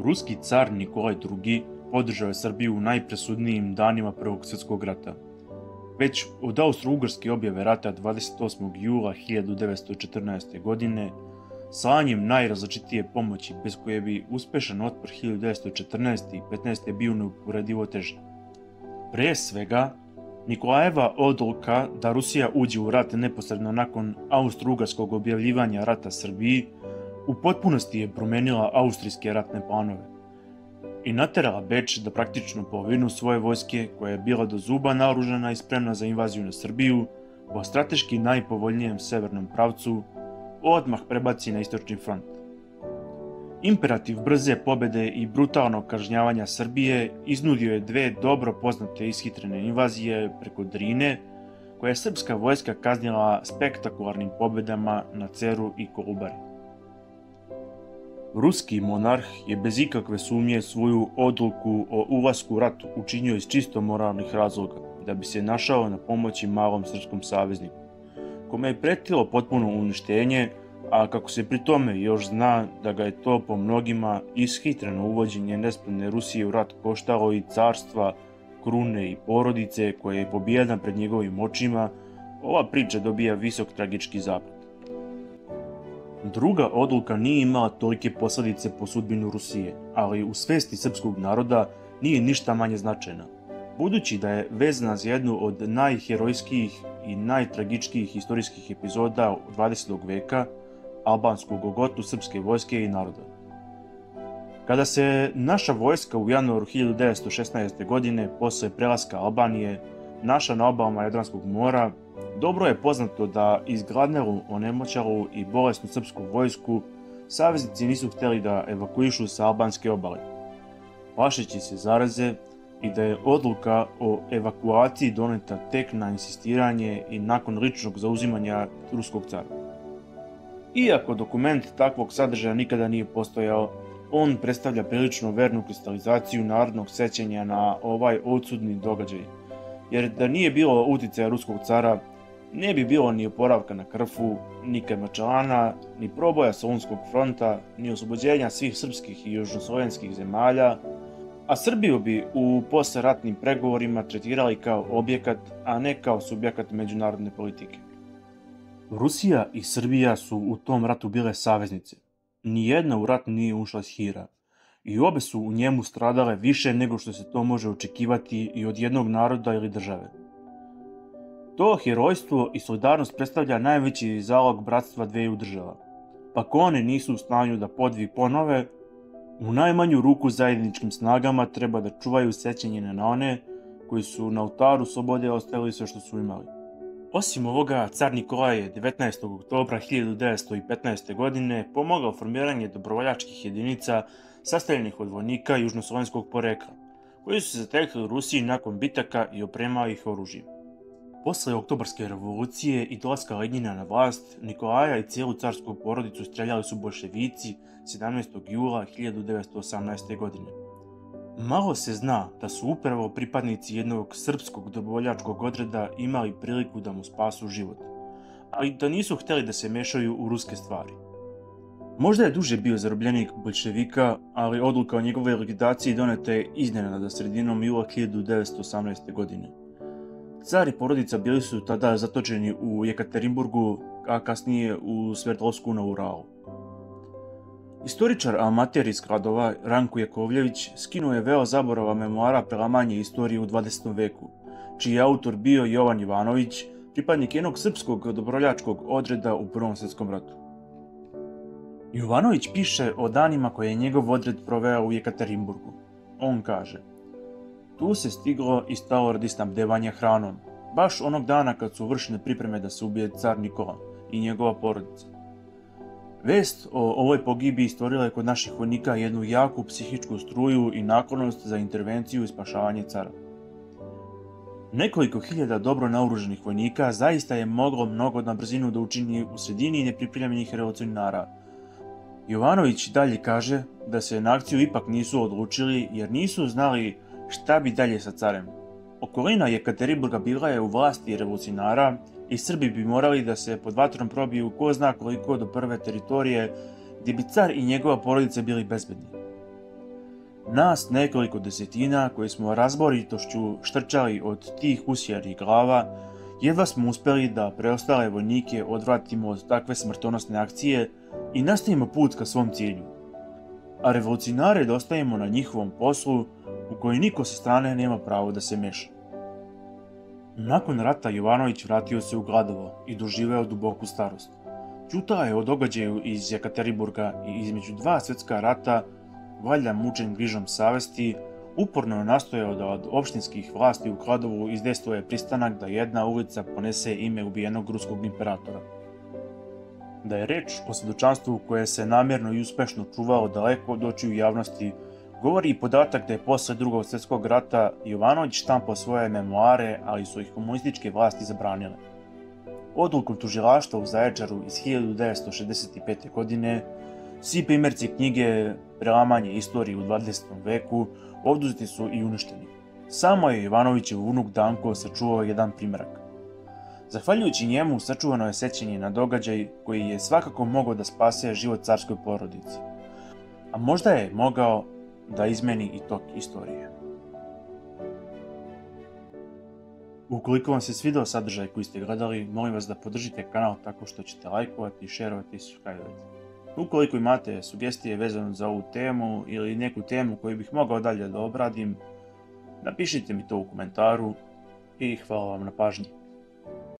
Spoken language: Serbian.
Ruski car Nikolaj II podržao je Srbiju u najpresudnijim danima Prvog svjetskog rata. Već od Austro-Ugarske objave rata 28. jula 1914. godine, slanjem najrazličitije pomoći bez koje bi uspešan otpor 1914. i 15. bio neuporedivo teži. Pre svega, Nikolajeva odluka da Rusija uđe u rat neposredno nakon Austro-Ugarskog objavljivanja rata Srbiji u potpunosti je promenila austrijske ratne planove i naterala Beč da praktično polovinu svoje vojske, koja je bila do zuba naoružana i spremna za invaziju na Srbiju, po strateški najpovoljnijem severnom pravcu, odmah prebaci na istočni front. Imperativ brze pobede i brutalnog kažnjavanja Srbije iznudio je dve dobro poznate ishitrene invazije preko Drine, koje je srpska vojska kaznila spektakularnim pobedama na Ceru i Kolubari. Ruski monarh je bez ikakve sumnje svoju odluku o ulasku u rat učinio iz čisto moralnih razloga, da bi se našao na pomoći malom srpskom savezniku, kome je pretilo potpuno uništenje, a kako se pri tome još zna da ga je to po mnogima ishitreno uvođenje nespremne Rusije u rat koštalo i carstva, krune i porodice koja je pobijena pred njegovim očima, ova priča dobija visok tragički zaplet. Druga odluka nije imala tolike posledice po sudbinu Rusije, ali u svesti srpskog naroda nije ništa manje značajna, budući da je vezana za jednu od najherojskijih i najtragičkijih istorijskih epizoda 20. veka, albansku golgotu srpske vojske i naroda. Kada se naša vojska u januaru 1916. godine posle prelaska Albanije našla na obalama Jadranskog mora, dobro je poznato da izgladnelu, onemoćalu i bolesnu srpsku vojsku saveznici nisu htjeli da evakuišu sa albanske obale, plašeći se zaraze, i da je odluka o evakuaciji doneta tek na insistiranje i nakon ličnog zauzimanja ruskog cara. Iako dokument takvog sadržaja nikada nije postojao, on predstavlja prilično vernu kristalizaciju narodnog sećanja na ovaj odsudni događaj, jer da nije bilo uticaja ruskog cara, ne bi bilo ni oporavka na Krfu, ni Kajmakčalana, ni proboja Solunskog fronta, ni oslobođenja svih srpskih i južnoslovenskih zemalja, a Srbiju bi u posleratnim pregovorima tretirali kao objekat, a ne kao subjekat međunarodne politike. Rusija i Srbija su u tom ratu bile saveznice. Nijedna u rat nije ušla s hira i obe su u njemu stradale više nego što se to može očekivati i od jednog naroda ili države. To herojstvo i solidarnost predstavlja najveći zalog bratstva dveju država. Pa ako one nisu u stanju da podvig ponove, u najmanju ruku zajedničkim snagama treba da čuvaju sećanje na one koji su na oltaru slobode ostavili sve što su imali. Osim ovoga, car Nikolaj je 19. oktobra 1915. godine pomogao formiranje dobrovoljačkih jedinica sastavljenih od vojnika južnoslovenskog porekla, koji su se zatekli u Rusiji nakon bitaka i opremali ih oružjem. Posle Oktobarske revolucije i dolaska Lenjina na vlast, Nikolaja i cijelu carsku porodicu streljali su boljševici 17. jula 1918. godine. Malo se zna da su upravo pripadnici jednog srpskog dobrovoljačkog odreda imali priliku da mu spasu život, ali da nisu htjeli da se mešaju u ruske stvari. Možda je duže bio zarobljenik boljševika, ali odluka o njegovoj likvidaciji doneta je iznenada sredinom jula 1918. godine. Car i porodica bili su tada zatočeni u Jekaterinburgu, a kasnije u Sverdlovsku na Uralu. Istoričar amater iz Kladova Ranko Jakovljević skinuo je veo zaborava memoara prelamanje istorije u 20. veku, čiji je autor bio Jovan Jovanović, pripadnik jednog srpskog dobrovoljačkog odreda u Prvom svjetskom ratu. Jovanović piše o danima koje je njegov odred proveo u Jekaterinburgu. On kaže: tu se stiglo i stalo radi snabdevanja hranom, baš onog dana kad su vršene pripreme da se ubije car Nikola i njegova porodica. Vest o ovoj pogibiji stvorila je kod naših vojnika jednu jaku psihičku struju i naklonost za intervenciju i spašavanje cara. Nekoliko hiljada dobro naoružanih vojnika zaista je moglo mnogo na brzinu da učini u sredini nepripremljenih revolucionara. Jovanović dalje kaže da se na akciju ipak nisu odlučili jer nisu znali šta bi dalje sa carem. Okolina Jekaterinburga bila je u vlasti revolucionara i Srbi bi morali da se pod vatrom probiju ko zna koliko do prve teritorije gdje bi car i njegova porodica bili bezbedni. Nas nekoliko desetina koji smo razboritošću štrčali od tih usjarih glava, jedva smo uspjeli da preostale vojnike odvratimo od takve smrtonosne akcije i nastavimo put ka svom cilju. A revolucionare da ostavimo na njihovom poslu u koji niko sa strane nema pravo da se meša. Nakon rata Jovanović vratio se u Gladovo i doživeo duboku starost. Ćutao je o događaju iz Jekaterinburga i između dva svjetska rata, valjda mučen grižom savesti, uporno je nastojao da od opštinskih vlasti u Kladovu izdejstvuje pristanak da jedna ulica ponese ime ubijenog ruskog imperatora. Da je reč o svjedočanstvu koje se namjerno i uspešno čuvalo daleko od očiju javnosti, govori i podatak da je posle Drugog svjetskog rata Jovanović štampao svoje memoare, ali su ih komunističke vlasti zabranile. Odlukom tužilaštva u Zaječaru iz 1965. godine svi primjerci knjige Prelamanje istorije u 20. veku oduzeti su i uništeni. Samo je Jovanovićev unuk Danko sačuvao jedan primjerak. Zahvaljujući njemu sačuvano je sećanje na događaj koji je svakako mogao da spase život carskoj porodici. A možda je mogao da izmeni i tok istorije. Ukoliko vam se svidao sadržaj koji ste gledali, molim vas da podržite kanal tako što ćete lajkovati, šerovati i subscribe-ovati. Ukoliko imate sugestije vezano za ovu temu ili neku temu koju bih mogao dalje da obradim, napišite mi to u komentaru i hvala vam na pažnji.